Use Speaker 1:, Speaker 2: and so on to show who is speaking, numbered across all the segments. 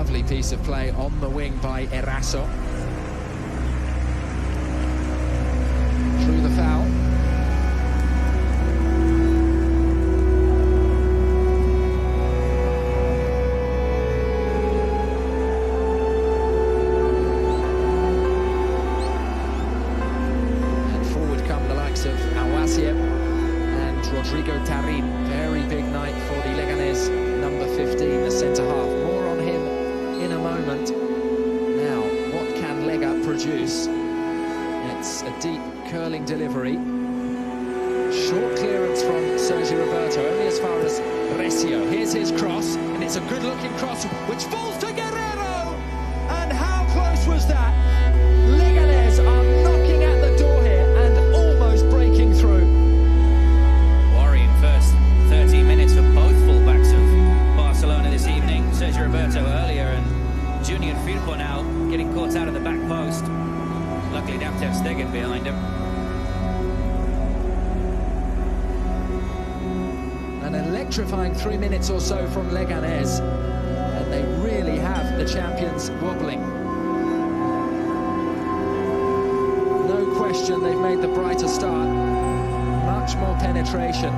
Speaker 1: Lovely piece of play on the wing by Eraso. Through the foul. And forward come the likes of Awasiem and Rodrigo Tarin. Very big night for the Leganés, number 15, the centre-half. More on him in a moment. Now, what can Lega produce? It's a deep curling delivery. Short clearance from Sergi Roberto, only as far as Recio. Here's his cross, and it's a good-looking cross, which falls to Guerrero! And how close was that? Leganés are knocking at the door here and almost breaking through.
Speaker 2: Worrying first 13 minutes for both fullbacks of Barcelona this evening. Sergi Roberto earlier and Junior Firpo now getting caught out of the back post. Luckily, they have to have Stegen behind him.
Speaker 1: An electrifying 3 minutes or so from Leganés, and they really have the champions wobbling. No question they've made the brighter start. Much more penetration.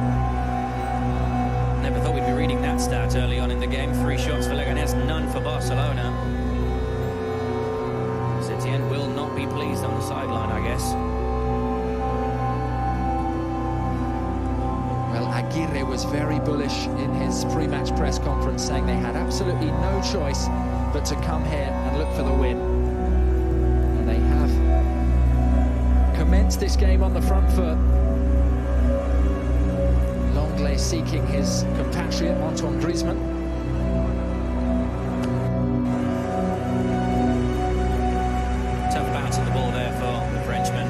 Speaker 2: Never thought we'd be reading that stat early on in the game. 3 shots for Leganés, none for Barcelona. Setien will not be pleased on the sideline, I guess.
Speaker 1: Well, Aguirre was very bullish in his pre-match press conference, saying they had absolutely no choice but to come here and look for the win. And they have commenced this game on the front foot. Longley seeking his compatriot, Antoine Griezmann.
Speaker 2: Tough bounce of the ball there for the Frenchman.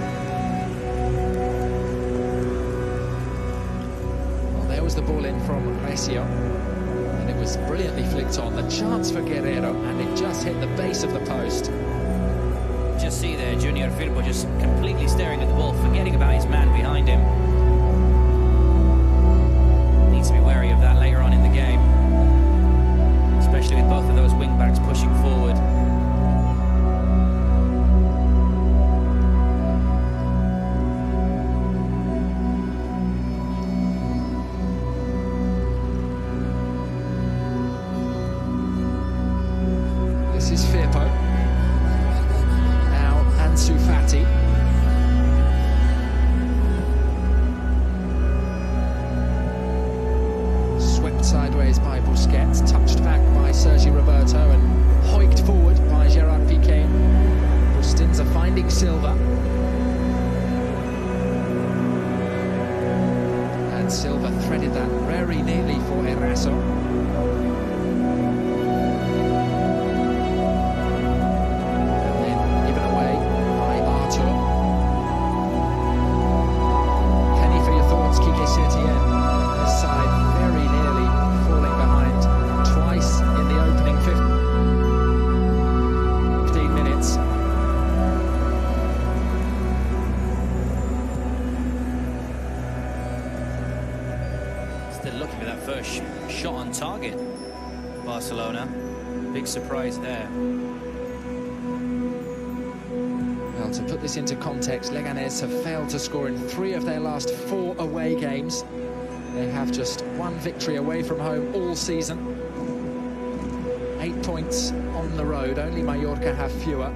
Speaker 1: Well, there was the ball in from Recio, and it was brilliantly flicked on. The chance for Guerrero, and it just hit the base of the post.
Speaker 2: Just see there, Junior Firpo just completely staring at the ball, forgetting about his man behind him. Needs to be wary of that later on in the game, especially with both of those wing-backs pushing forward.
Speaker 1: This is Firpo. Now Ansu Fati. Swept sideways by Busquets, touched back by Sergi Roberto and hoiked forward by Gerard Piqué. Bustinza finding Silva. And Silva threaded that very neatly for Eraso.
Speaker 2: Still looking for that first shot on target. Barcelona, big surprise there.
Speaker 1: Well, to put this into context, Leganés have failed to score in 3 of their last 4 away games. They have just 1 victory away from home all season. 8 points on the road, only Mallorca have fewer.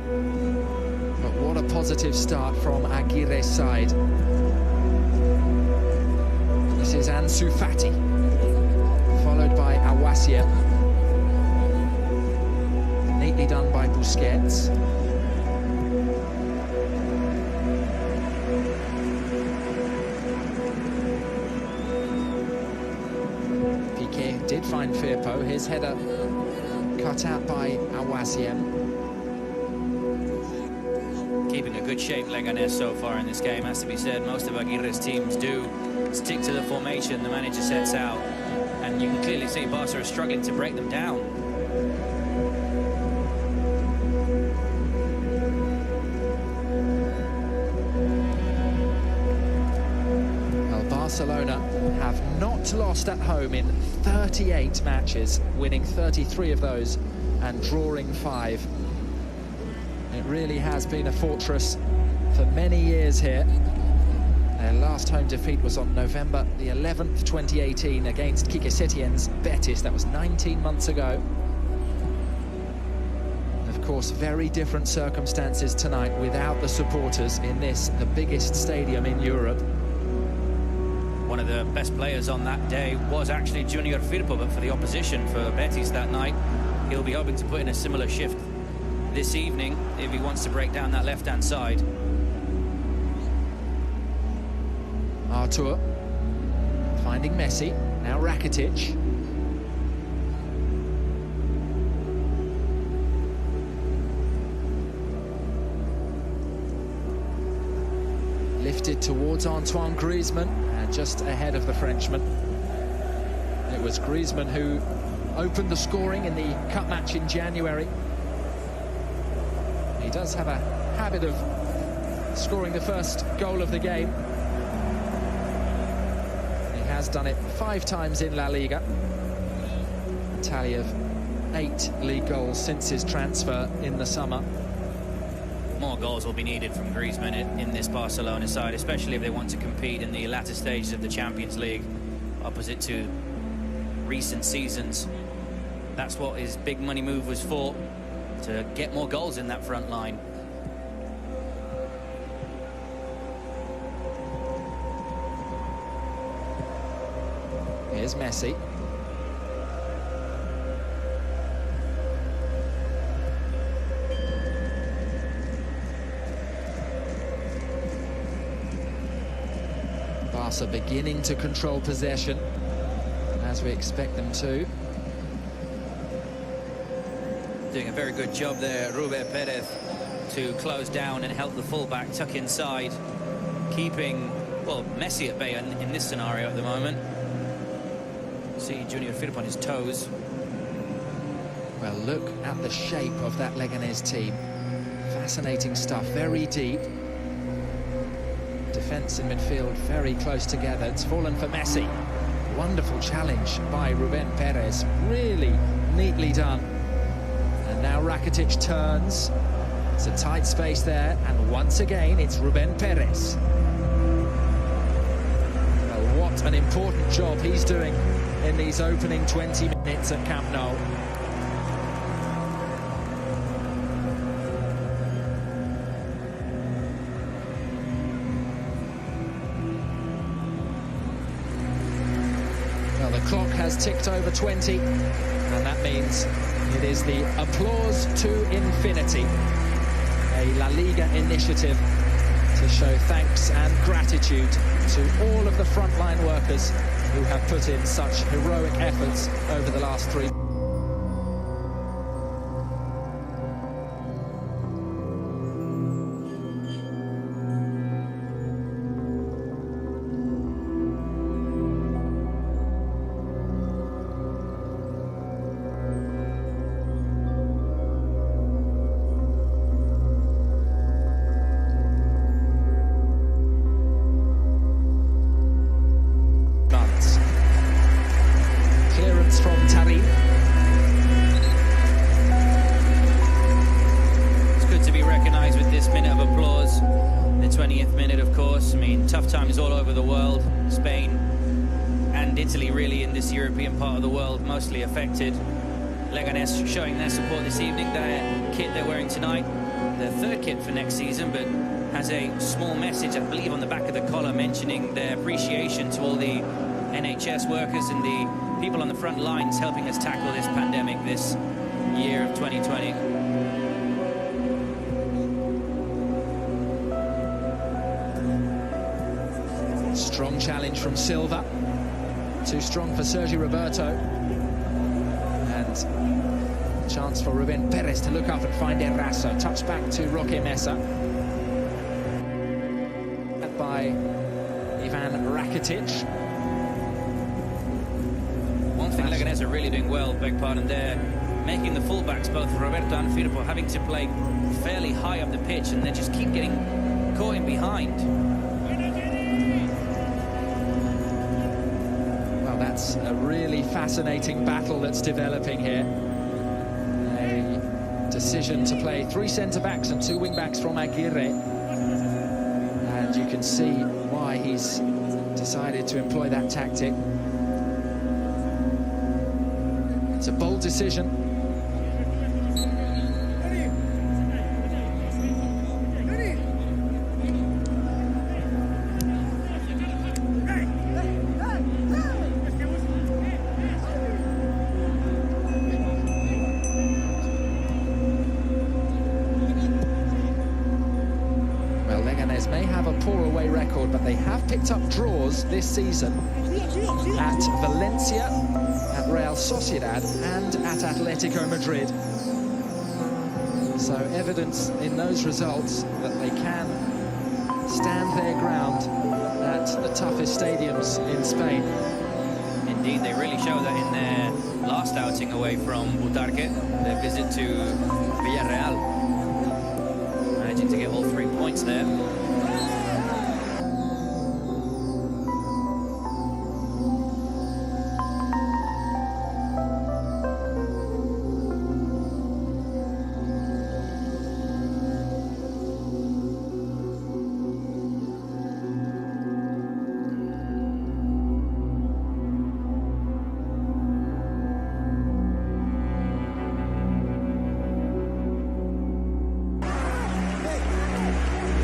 Speaker 1: But what a positive start from Aguirre's side. This is Ansu Fati, followed by Awasiem. Neatly done by Busquets. Piqué did find Firpo, his header cut out by Awasiem.
Speaker 2: Keeping a good shape, Leganés, so far in this game, has to be said. Most of Aguirre's teams do stick to the formation the manager sets out, and you can clearly see Barca are struggling to break them down.
Speaker 1: Well, Barcelona have not lost at home in 38 matches, winning 33 of those and drawing 5. It really has been a fortress for many years here. Their last home defeat was on November the 11th, 2018 against Quique Setien's Betis. That was 19 months ago. Of course, very different circumstances tonight without the supporters in this, the biggest stadium in Europe.
Speaker 2: One of the best players on that day was actually Junior Firpo, but for the opposition, for Betis that night, he'll be hoping to put in a similar shift this evening if he wants to break down that left-hand side.
Speaker 1: Artur finding Messi, now Rakitic. Lifted towards Antoine Griezmann and just ahead of the Frenchman. It was Griezmann who opened the scoring in the cup match in January. He does have a habit of scoring the first goal of the game. He has done it 5 times in La Liga. A tally of 8 league goals since his transfer in the summer.
Speaker 2: More goals will be needed from Griezmann in this Barcelona side, especially if they want to compete in the latter stages of the Champions League, opposite to recent seasons. That's what his big money move was for, to get more goals in that front line.
Speaker 1: Here's Messi. Barca beginning to control possession, as we expect them to.
Speaker 2: Doing a very good job there, Ruben Perez, to close down and help the fullback tuck inside, keeping, well, Messi at bay in this scenario at the moment. See Junior Firpo on his toes.
Speaker 1: Well, look at the shape of that Leganés team. Fascinating stuff, very deep. Defence and midfield very close together. It's fallen for Messi. Wonderful challenge by Ruben Perez. Really neatly done. And now Rakitic turns. It's a tight space there. And once again, it's Ruben Perez. Well, what an important job he's doing in these opening 20 minutes at Camp Nou. Well, the clock has ticked over 20, and that means it is the applause to infinity, a La Liga initiative to show thanks and gratitude to all of the frontline workers who have put in such heroic efforts over the last 3 months. From Tarin.
Speaker 2: It's good to be recognised with this minute of applause. The 20th minute, of course. I mean, tough times all over the world. Spain and Italy really in this European part of the world mostly affected. Leganés showing their support this evening. Their kit they're wearing tonight, their 3rd kit for next season, but has a small message, I believe, on the back of the collar mentioning their appreciation to all the NHS workers and the people on the front lines helping us tackle this pandemic this year of 2020.
Speaker 1: Strong challenge from Silva. Too strong for Sergi Roberto. And chance for Ruben Perez to look up and find Eraso. Touch back to Roque Mesa. By Ivan Rakitic.
Speaker 2: One thing Leganés are really doing well, beg pardon, they're making the fullbacks, both Roberto and Firpo, having to play fairly high up the pitch, and they just keep getting caught in behind. Well,
Speaker 1: that's a really fascinating battle that's developing here. decision to play 3 centre-backs and 2 wing-backs from Aguirre. And you can see why he's decided to employ that tactic. It's a bold decision. May have a poor away record, but they have picked up draws this season at Valencia, at Real Sociedad and at Atletico Madrid. So evidence in those results that they can stand their ground at the toughest stadiums in Spain.
Speaker 2: Indeed, they really show that in their last outing away from Butarque, their visit to Villarreal. Managing to get all 3 points there.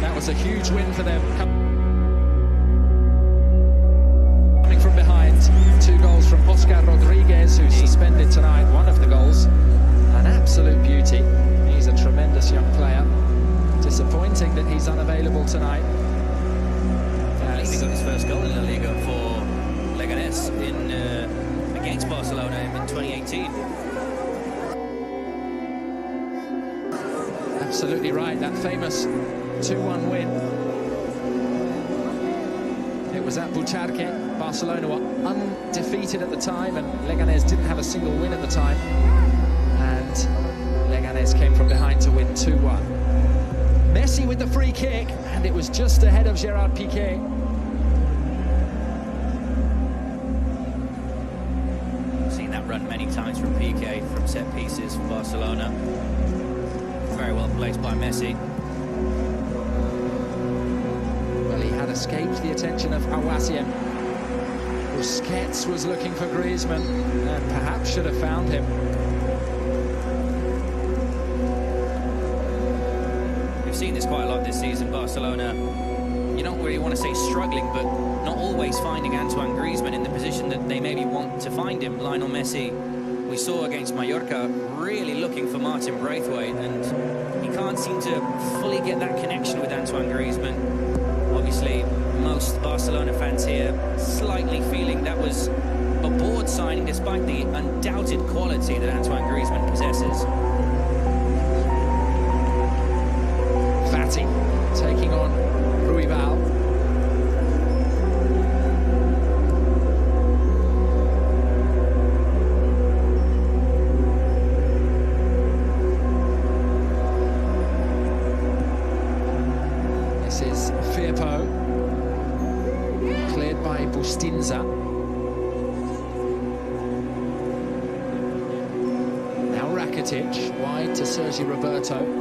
Speaker 1: That was a huge win for them. Coming from behind, 2 goals from Oscar Rodriguez, who's suspended tonight. One of the goals, an absolute beauty. He's a tremendous young player. Disappointing that he's unavailable tonight.
Speaker 2: I think he got his first goal in La Liga for Leganés against Barcelona in 2018.
Speaker 1: Absolutely right, that famous 2-1 win. It was at Butarque. Barcelona were undefeated at the time, and Leganés didn't have a single win at the time. And Leganés came from behind to win 2-1. Messi with the free kick, and it was just ahead of Gerard Piqué.
Speaker 2: Seen that run many times from Piqué from set pieces for Barcelona. Very well placed by Messi.
Speaker 1: Well, he had escaped the attention of Awasiem. Busquets was looking for Griezmann and perhaps should have found him.
Speaker 2: We've seen this quite a lot this season. Barcelona, you don't really want to say struggling, but not always finding Antoine Griezmann in the position that they maybe want to find him. Lionel Messi, we saw against Mallorca, really looking for Martin Braithwaite, and he can't seem to fully get that connection with Antoine Griezmann. Obviously, most Barcelona fans here slightly feeling that was a board signing despite the undoubted quality that Antoine Griezmann possesses.
Speaker 1: Fati taking on Ruibal. This is Firpo, cleared by Bustinza. Now Rakitic, wide to Sergi Roberto.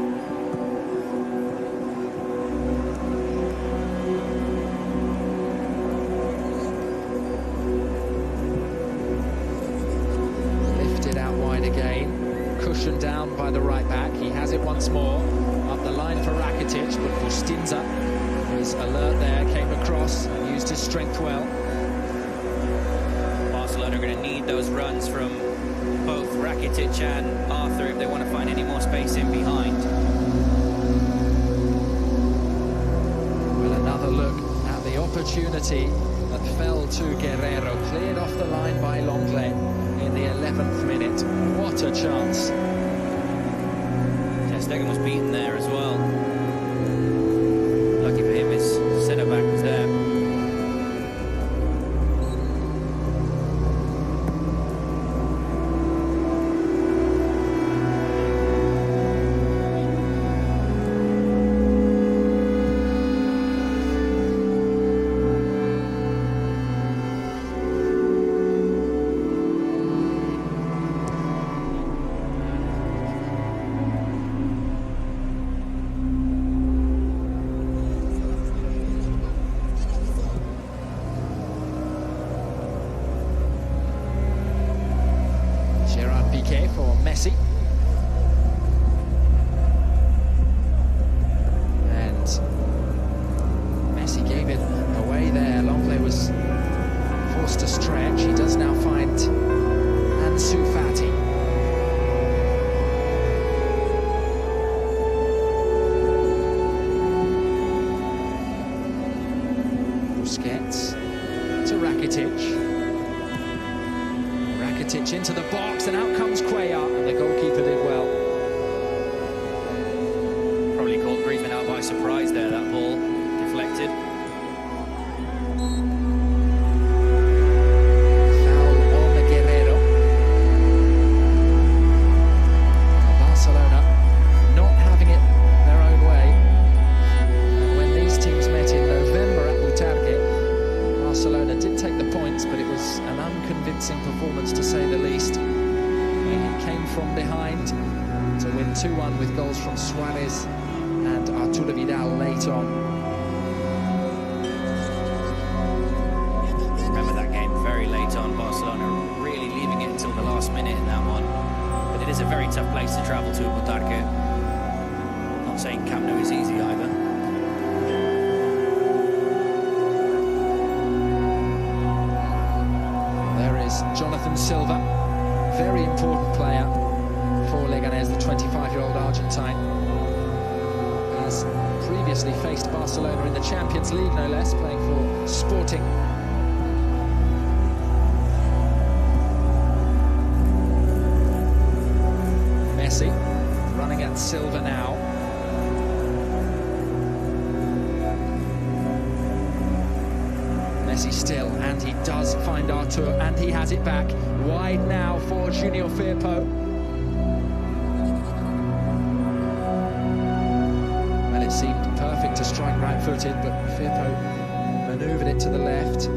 Speaker 1: Again, cushioned down by the right back. He has it once more up the line for Rakitic, but Bustinza was alert there, came across and used his strength well.
Speaker 2: Barcelona are going to need those runs from both Rakitic and Arthur if they want to find any more space in behind.
Speaker 1: Well, another look at the opportunity that fell to Guerrero, cleared off the line by Longley in the 11th minute. What a chance.
Speaker 2: Ter Stegen was beaten there as well. Lucky for him, his centre-back was there.
Speaker 1: into the box, and out comes Cuellar, and the goalkeeper did well.
Speaker 2: Probably caught Griezmann out by surprise there, that ball deflected.
Speaker 1: Foul on the Guerrero. Barcelona not having it their own way. And when these teams met in November at Butarque, Barcelona did take the points, but it was an unconvincing performance to say the least. It came from behind to win 2-1 with goals from Suarez and Arturo Vidal late on.
Speaker 2: Remember that game very late on, Barcelona really leaving it until the last minute in that one. But it is a very tough place to travel to, Butarque. Not saying Camp Nou is easy either.
Speaker 1: There is Jonathan Silva, very important player for Leganés, the 25-year-old Argentine. Has previously faced Barcelona in the Champions League, no less, playing for Sporting. Messi running at Silva now. Messi still, and he does find Artur, and he has it back. Wide now for Junior Firpo. Well, it seemed perfect to strike right-footed, but Firpo manoeuvred it to the left.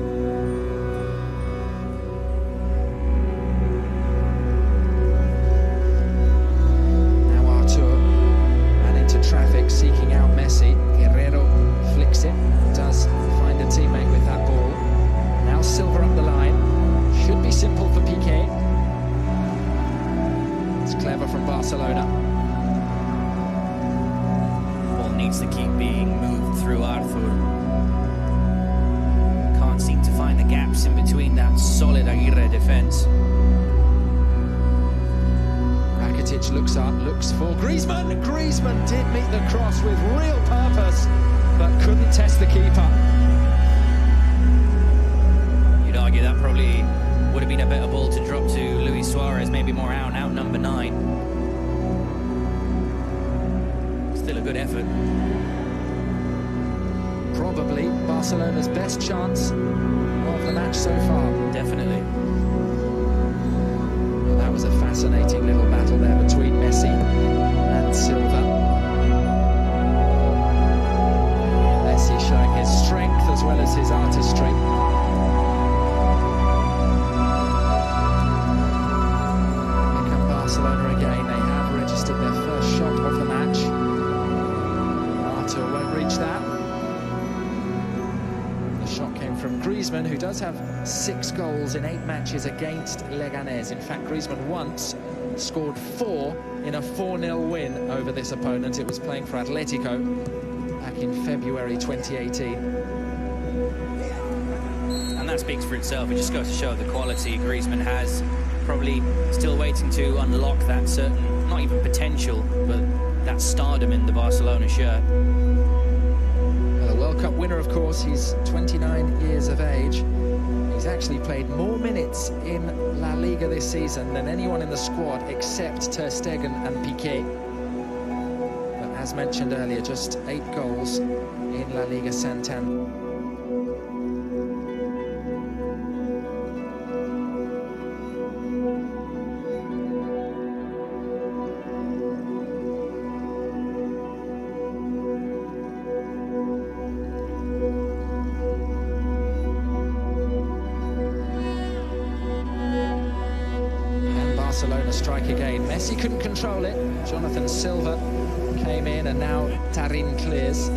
Speaker 1: Now Artur ran into traffic, seeking out Messi. Guerrero flicks it, does find a teammate with that ball. Now Silva up the line. Should be simple for Piqué. It's clever from Barcelona.
Speaker 2: Ball needs to keep being moved through Arthur. Can't seem to find the gaps in between that solid Aguirre defence.
Speaker 1: Rakitic looks up, looks for Griezmann. Griezmann did meet the cross with real purpose, but couldn't test the keeper.
Speaker 2: You'd argue that probably would have been a better ball to drop to Luis Suarez, maybe more out and out number 9. Still a good effort.
Speaker 1: Probably Barcelona's best chance of the match so far.
Speaker 2: Definitely.
Speaker 1: Well, that was a fascinating little battle there between Messi and Silva. Messi showing his strength as well as his artistry. Barcelona again, they have registered their first shot of the match. Artur won't reach that. The shot came from Griezmann, who does have 6 goals in 8 matches against Leganés. In fact, Griezmann once scored 4 in a 4-0 win over this opponent. It was playing for Atletico back in February 2018.
Speaker 2: And that speaks for itself. It just goes to show the quality Griezmann has. Probably still waiting to unlock that certain, not even potential, but that stardom in the Barcelona shirt.
Speaker 1: Well, a World Cup winner, of course. He's 29 years of age. He's actually played more minutes in La Liga this season than anyone in the squad except Ter Stegen and Piqué. But as mentioned earlier, just 8 goals in La Liga Santander. Barcelona strike again. Messi couldn't control it. Jonathan Silva came in, and now Tarin clears.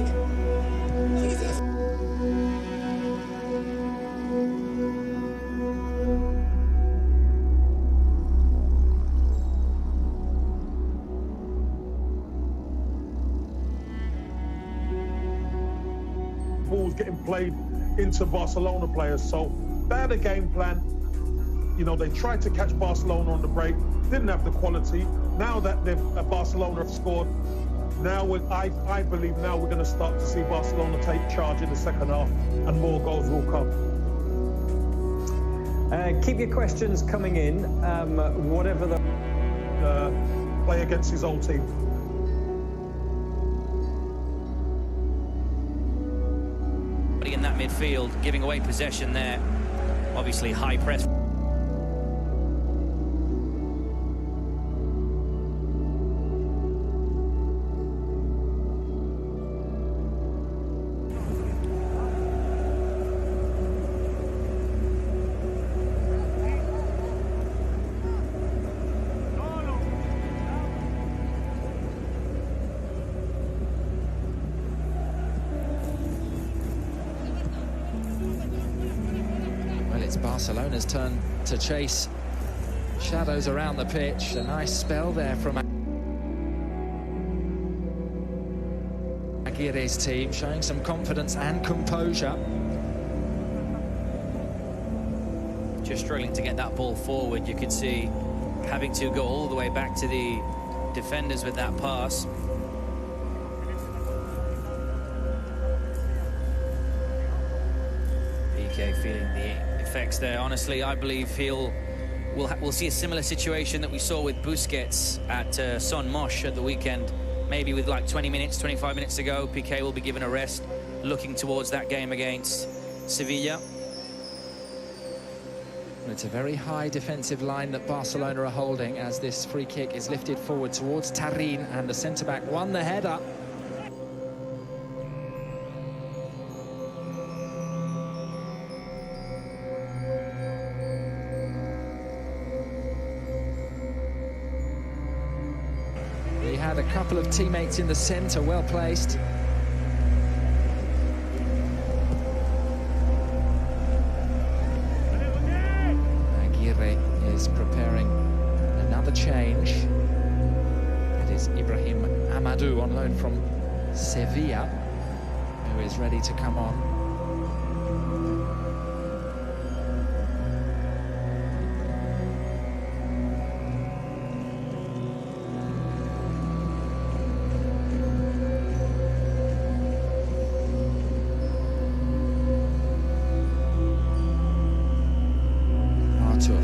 Speaker 3: Ball's getting played into Barcelona players, so they had a game plan. You know, they tried to catch Barcelona on the break, didn't have the quality. Now that Barcelona have scored, now I believe now we're going to start to see Barcelona take charge in the second half, and more goals will come.
Speaker 4: Keep your questions coming in, whatever the...
Speaker 3: play against his old team.
Speaker 2: In that midfield, giving away possession there. Obviously high press.
Speaker 1: It's Barcelona's turn to chase shadows around the pitch. A nice spell there from Aguirre's team, showing some confidence and composure.
Speaker 2: Just struggling to get that ball forward. You could see having to go all the way back to the defenders with that pass. PK feeling the effects there. Honestly, I believe we'll see a similar situation that we saw with Busquets at Son Mosh at the weekend. Maybe with like 20 minutes, 25 minutes to go, PK will be given a rest, looking towards that game against Sevilla.
Speaker 1: It's a very high defensive line that Barcelona are holding as this free kick is lifted forward towards Tarin, and the centre-back won the header. He had a couple of teammates in the centre, well placed. Aguirre is preparing another change. It is Ibrahim Amadou on loan from Sevilla, who is ready to come on.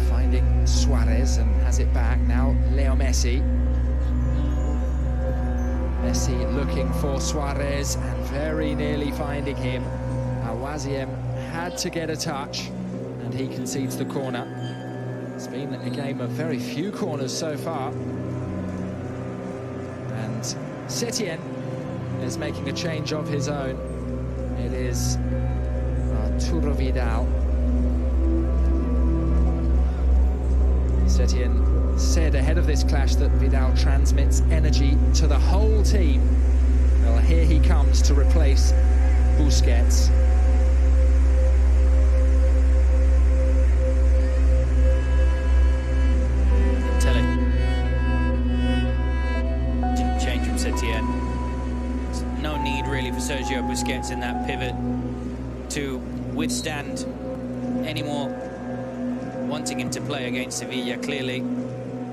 Speaker 1: Finding Suarez and has it back now. Leomessi. Messi looking for Suarez and very nearly finding him. Awasiem had to get a touch and he concedes the corner. It's been a game of very few corners so far. And Setien is making a change of his own. It is Arturo Vidal. Setien said ahead of this clash that Vidal transmits energy to the whole team. Well, here he comes to replace Busquets.
Speaker 2: Change from Setien. No need really for Sergio Busquets in that pivot to withstand any more wanting him to play against Sevilla, clearly,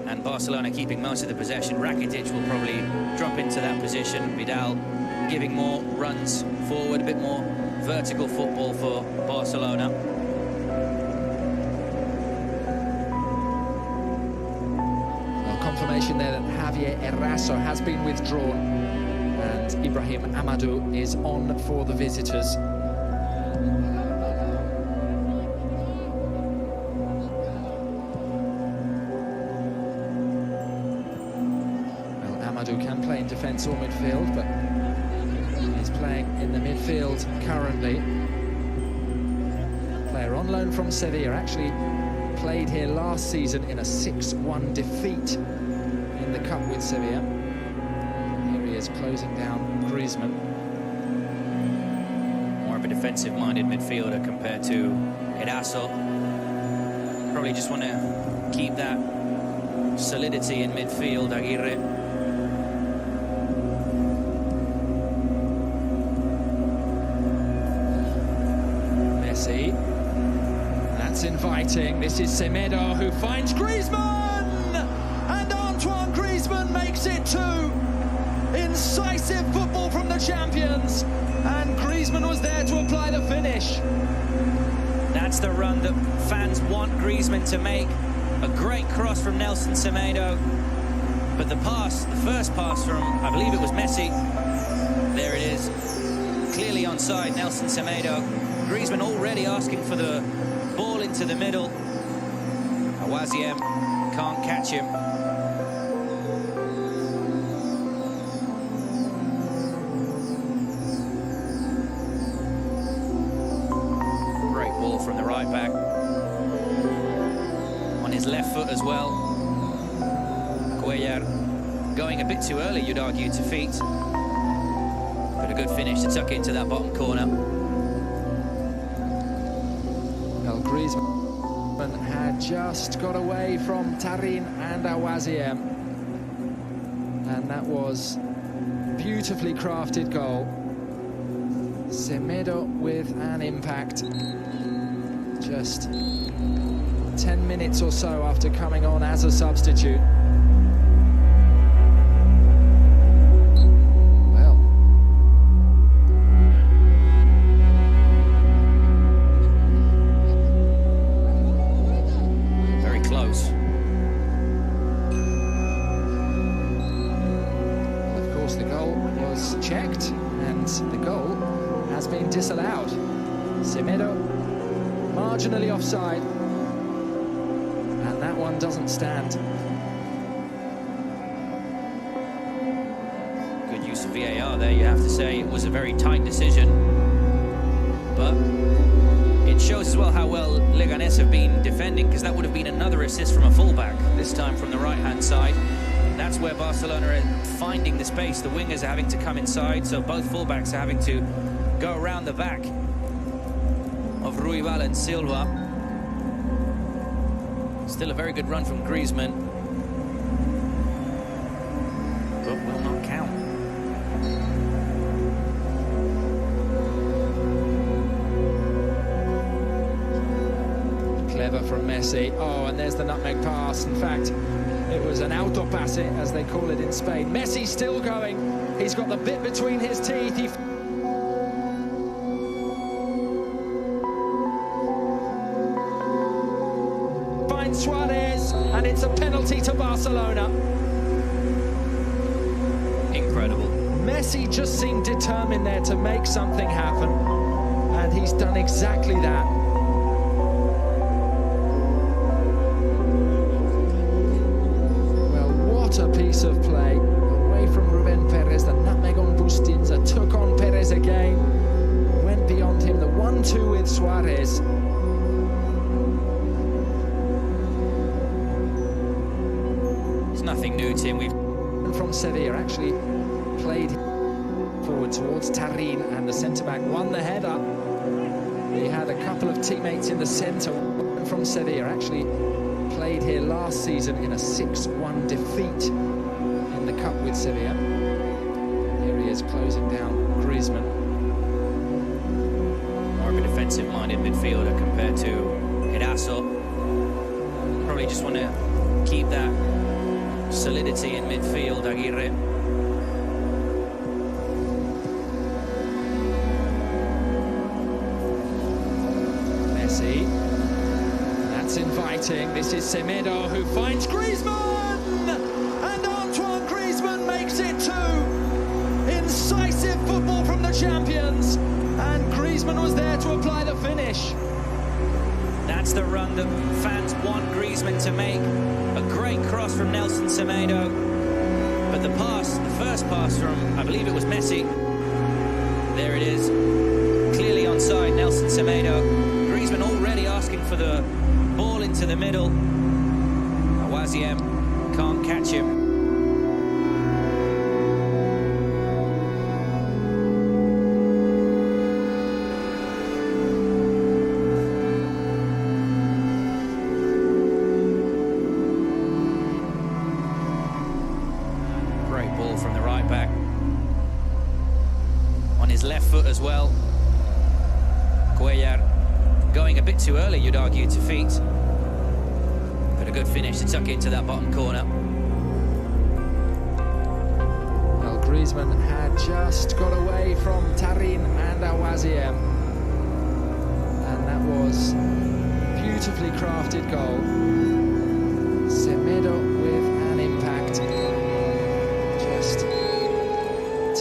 Speaker 2: and Barcelona keeping most of the possession. Rakitic will probably drop into that position. Vidal giving more runs forward, a bit more vertical football for Barcelona.
Speaker 1: Well, confirmation there that Javier Eraso has been withdrawn and Ibrahim Amadou is on for the visitors. Amadou can play in defence or midfield, but he's playing in the midfield currently. Player on loan from Sevilla, actually played here last season in a 6-1 defeat in the Cup with Sevilla. Here he is closing down Griezmann.
Speaker 2: More of a defensive-minded midfielder compared to Eraso. Probably just want to keep that solidity in midfield, Aguirre.
Speaker 1: That's inviting. This is Semedo who finds Griezmann! And Antoine Griezmann makes it 2. Incisive football from the champions. And Griezmann was there to apply the finish.
Speaker 2: That's That's the run that fans want Griezmann to make. A great cross from Nelson Semedo. But the pass, the first pass from, I believe it was Messi. There it is. Clearly onside, Nelson Semedo. Griezmann already asking for the ball into the middle. Awaziem can't catch him. Great ball from the right back. On his left foot as well. Cuellar going a bit too early, you'd argue, to feet. But a good finish to tuck into that bottom corner.
Speaker 1: Well, Griezmann had just got away from Tarin and Awaziem. And that was beautifully crafted goal. Semedo with an impact. Just 10 minutes or so after coming on as a substitute. Checked, and the goal has been disallowed. Semedo marginally offside, and that one doesn't stand.
Speaker 2: Good use of VAR there, you have to say. It was a very tight decision, but it shows as well how well Leganés have been defending, because that would have been another assist from a fullback, this time from the right-hand side. That's where Barcelona are finding the space. The wingers are having to come inside, so both fullbacks are having to go around the back of Ruibal and Silva. Still a very good run from Griezmann, but will not count.
Speaker 1: Clever from Messi. Oh, and there's the nutmeg pass. In fact, it was an autopase, as they call it in Spain. Messi still going. He's got the bit between his teeth. He finds Suarez, and it's a penalty to Barcelona.
Speaker 2: Incredible.
Speaker 1: Messi just seemed determined there to make something happen, and he's done exactly that. A piece of play away from Ruben Perez. The nutmeg on Bustinza, took on Perez again, went beyond him. The 1-2 with Suarez.
Speaker 2: It's nothing new, Tim. We've
Speaker 1: from Sevilla actually played forward towards Tarin, and the centre-back won the header. He had a couple of teammates in the centre. From Sevilla actually played here last season in a 6-1 defeat in the Cup with Sevilla. Here he is closing down Griezmann.
Speaker 2: More of a defensive-minded midfielder compared to Hirasso. Probably just want to keep that solidity in midfield, Aguirre.
Speaker 1: Messi. That's inviting. This is Semedo, who finds Griezmann! And Antoine Griezmann makes it 2. Incisive football from the champions. And Griezmann was there to apply the finish.
Speaker 2: That's the run that fans want Griezmann to make. A great cross from Nelson Semedo. But the pass, the first pass from, I believe it was Messi. There it is. Clearly onside, Nelson Semedo. Griezmann already asking for the ball into the middle. Awaziem can't catch him. Great ball from the right back. On his left foot as well. Cuellar going a bit too early, you'd argue, to feet. But a good finish to tuck into that bottom corner.
Speaker 1: Well, Griezmann had just got away from Tarin and Awaziem. And that was beautifully crafted goal. Semedo with an impact. Just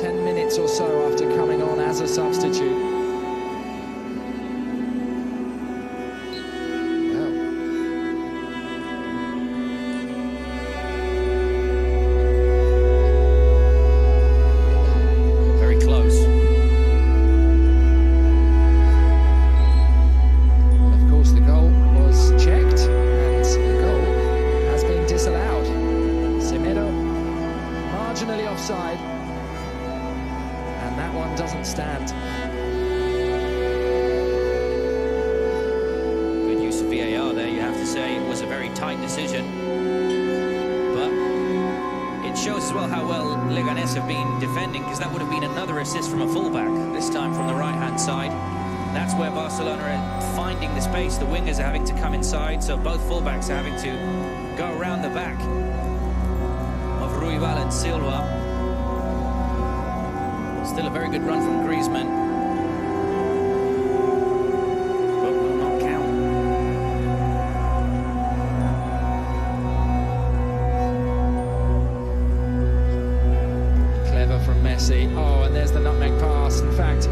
Speaker 1: 10 minutes or so after coming on as a substitute. Offside, and that one doesn't stand.
Speaker 2: Good use of VAR there, you have to say. It was a very tight decision, but it shows as well how well Leganés have been defending, because that would have been another assist from a fullback, this time from the right-hand side. That's where Barcelona are finding the space. The wingers are having to come inside, so both fullbacks are having to go around the back of Ruibal and Silva. Still a very good run from Griezmann, but will not count.
Speaker 1: Clever from Messi. Oh, and there's the nutmeg pass. In fact,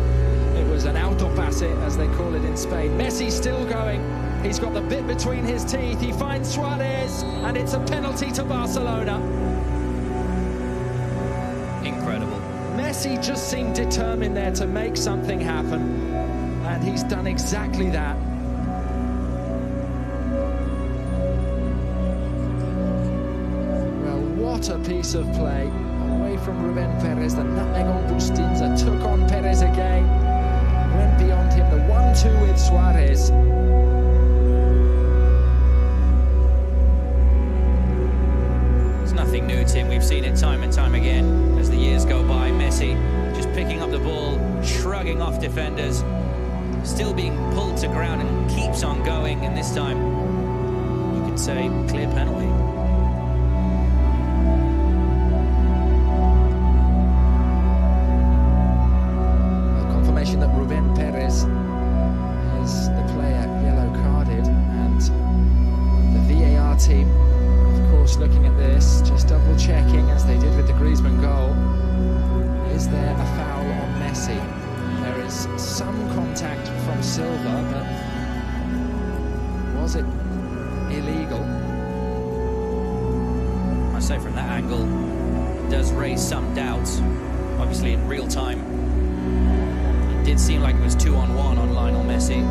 Speaker 1: it was an autopase, as they call it in Spain. Messi still going. He's got the bit between his teeth. He finds Suarez, and it's a penalty to Barcelona.
Speaker 2: Incredible.
Speaker 1: Messi just seemed determined there to make something happen, and he's done exactly that. Well, what a piece of play. Away from Rubén Pérez, the nutmeg on Bustinza, took on Pérez again, went beyond him, the 1-2 with Suarez.
Speaker 2: It's nothing new, Tim. We've seen it time and time again as the years go by. Messi just picking up the ball, shrugging off defenders, still being pulled to ground, and keeps on going. And this time, you could say, clear penalty.
Speaker 1: A confirmation that Rubén Pérez is the player yellow carded, and the VAR team, of course, looking at this, just double checking as they did with the Griezmann goal. Is there a foul on Messi? There is some contact from Silva, but was it illegal?
Speaker 2: I say from that angle, it does raise some doubts. Obviously, in real time, it did seem like it was 2-on-1 on Lionel Messi.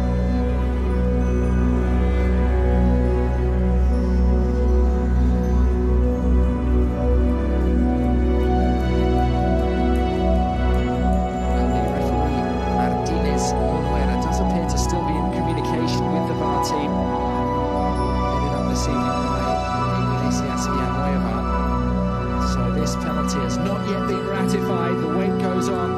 Speaker 1: Has not yet been ratified. The wait goes on.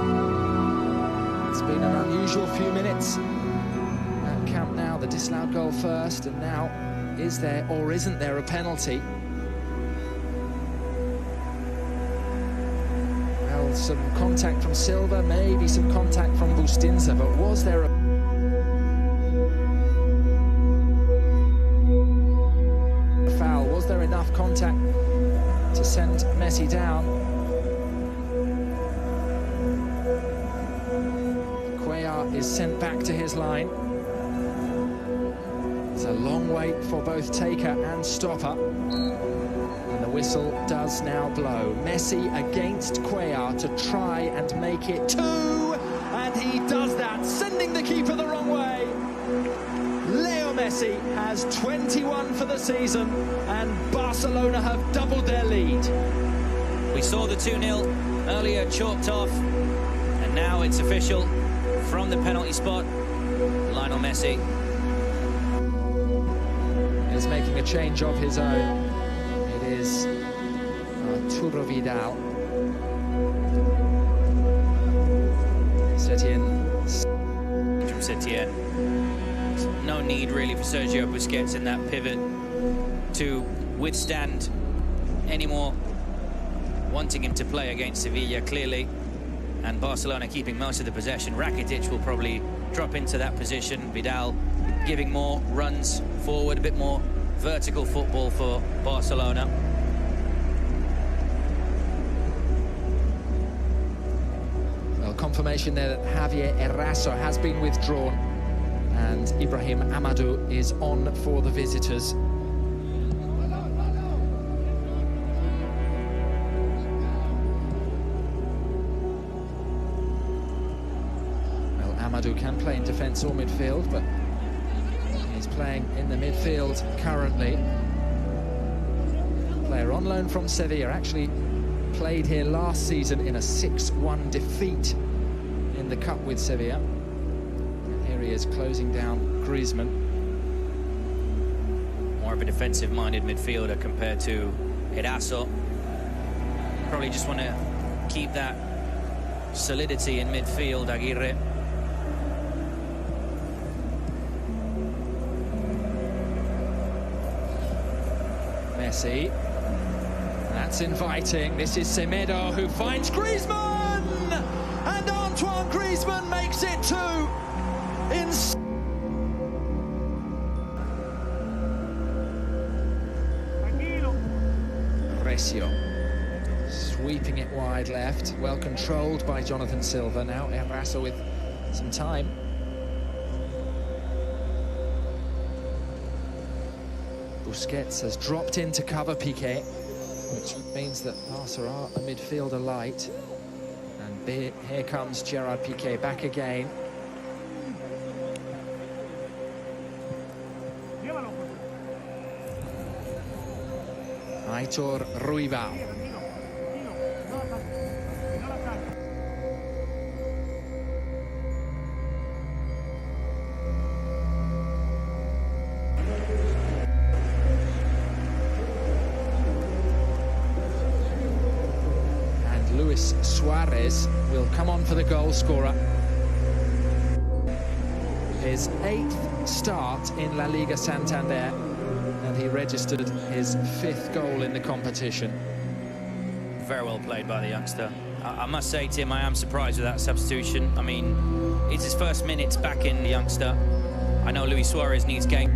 Speaker 1: It's been an unusual few minutes at Camp Nou. The disallowed goal first, and now is there or isn't there a penalty? Well, some contact from Silva, maybe some contact from Bustinza, but was there a foul? Was there enough contact to send Messi down? Is sent back to his line. It's a long wait for both taker and stopper, and the whistle does now blow. Messi against Cuellar to try and make it 2, and he does that, sending the keeper the wrong way. Leo Messi has 21 for the season, and Barcelona have doubled their lead.
Speaker 2: We saw the 2-0 earlier chalked off, and now it's official. From the penalty spot, Lionel Messi
Speaker 1: is making a change of his own. It is Arturo Vidal.
Speaker 2: From Setien. No need really for Sergio Busquets in that pivot to withstand any more wanting him to play against Sevilla, clearly. And Barcelona keeping most of the possession. Rakitic will probably drop into that position. Vidal giving more runs forward, a bit more vertical football for Barcelona.
Speaker 1: Well, confirmation there that Javier Eraso has been withdrawn and Ibrahim Amadou is on for the visitors. Well, Amadou can play in defence or midfield, but he's playing in the midfield currently. Player on loan from Sevilla, actually played here last season in a 6-1 defeat in the Cup with Sevilla. And here he is closing down Griezmann.
Speaker 2: More of a defensive-minded midfielder compared to Eraso. Probably just want to keep that solidity in midfield, Aguirre.
Speaker 1: Messi. That's inviting. This is Semedo who finds Griezmann! And Antoine Griezmann makes it 2 in... Recio. Sweeping it wide left. Well controlled by Jonathan Silva. Now Eraso with some time. Busquets has dropped in to cover Piqué, which means that Barca are a midfielder light. And here comes Gerard Piqué back again. Aitor Ruibal. Luis Suarez will come on for the goal scorer. His 8th start in La Liga Santander, and he registered his 5th goal in the competition.
Speaker 2: Very well played by the youngster. I must say, Tim, I am surprised with that substitution. I mean, it's his first minutes back in, the youngster. I know Luis Suarez needs game.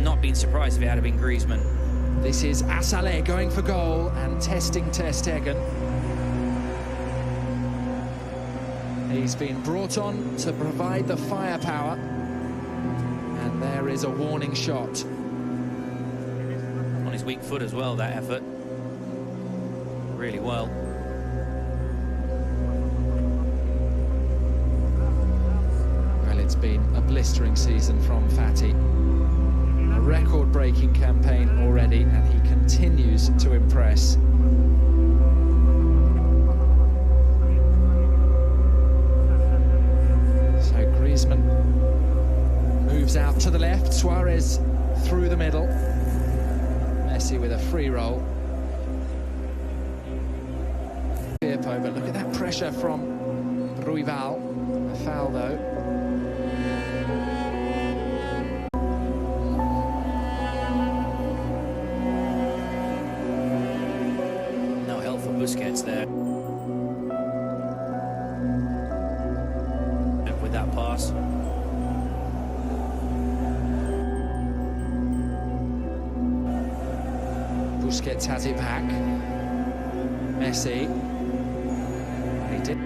Speaker 2: Not been surprised if it had been Griezmann.
Speaker 1: This is Assalé going for goal and testing Ter Stegen. He's been brought on to provide the firepower, and there is a warning shot.
Speaker 2: On his weak foot as well, that effort. Really well.
Speaker 1: Well, it's been a blistering season from Fati. A record-breaking campaign already, and he continues to impress. Griezmann moves out to the left, Suarez through the middle, Messi with a free roll. Firpo, but look at that pressure from Ruibal. A foul though.
Speaker 2: No help for Busquets there. That pass.
Speaker 1: Busquets has it back. Messi. He did.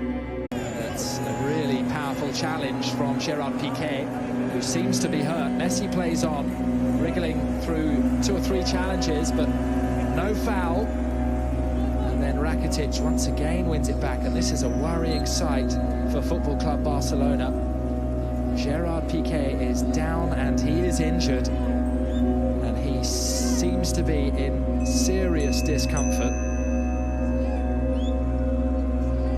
Speaker 1: That's a really powerful challenge from Gerard Piqué, who seems to be hurt. Messi plays on, wriggling through 2 or 3 challenges, but no foul. And then Rakitic once again wins it back, and this is a worrying sight for Football Club Barcelona. Gerard Piqué is down and he is injured, and he seems to be in serious discomfort.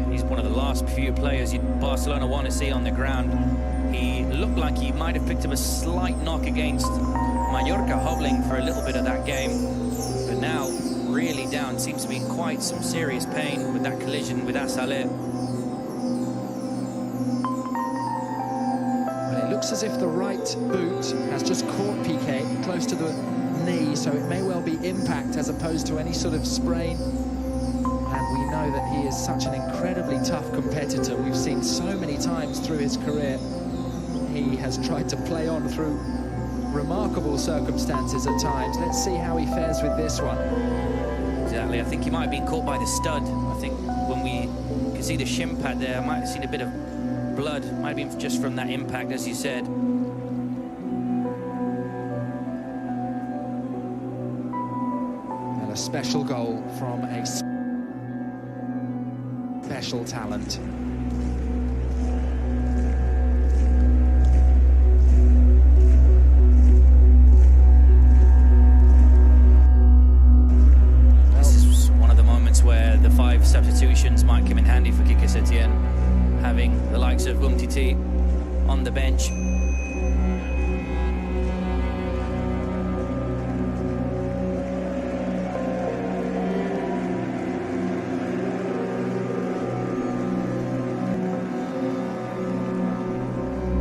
Speaker 2: He's one of the last few players Barcelona want to see on the ground. He looked like he might have picked up a slight knock against Mallorca, hobbling for a little bit of that game, but now really down. Seems to be in quite some serious pain with that collision with Assalé.
Speaker 1: Looks as if the right boot has just caught Piqué close to the knee, so it may well be impact as opposed to any sort of sprain. And we know that he is such an incredibly tough competitor. We've seen so many times through his career he has tried to play on through remarkable circumstances at times. Let's see how he fares with this one.
Speaker 2: Exactly. I think he might have been caught by the stud. I think when we can see the shin pad there, I might have seen a bit of blood. Might have been just from that impact, as you said.
Speaker 1: And a special goal from a special talent.
Speaker 2: Where the 5 substitutions might come in handy for Quique Setién, having the likes of Umtiti on the bench.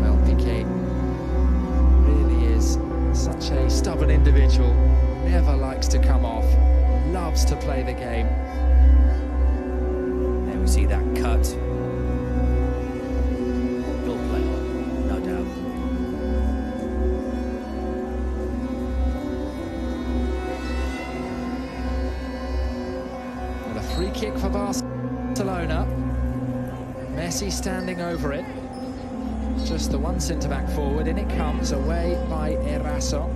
Speaker 1: Well, Piqué really is such a stubborn individual, never likes to come off, loves to play the game.
Speaker 2: There we see that cut. Good play, no doubt.
Speaker 1: And a free kick for Barcelona. Messi standing over it. Just the one centre-back forward, in it comes, away by Eraso.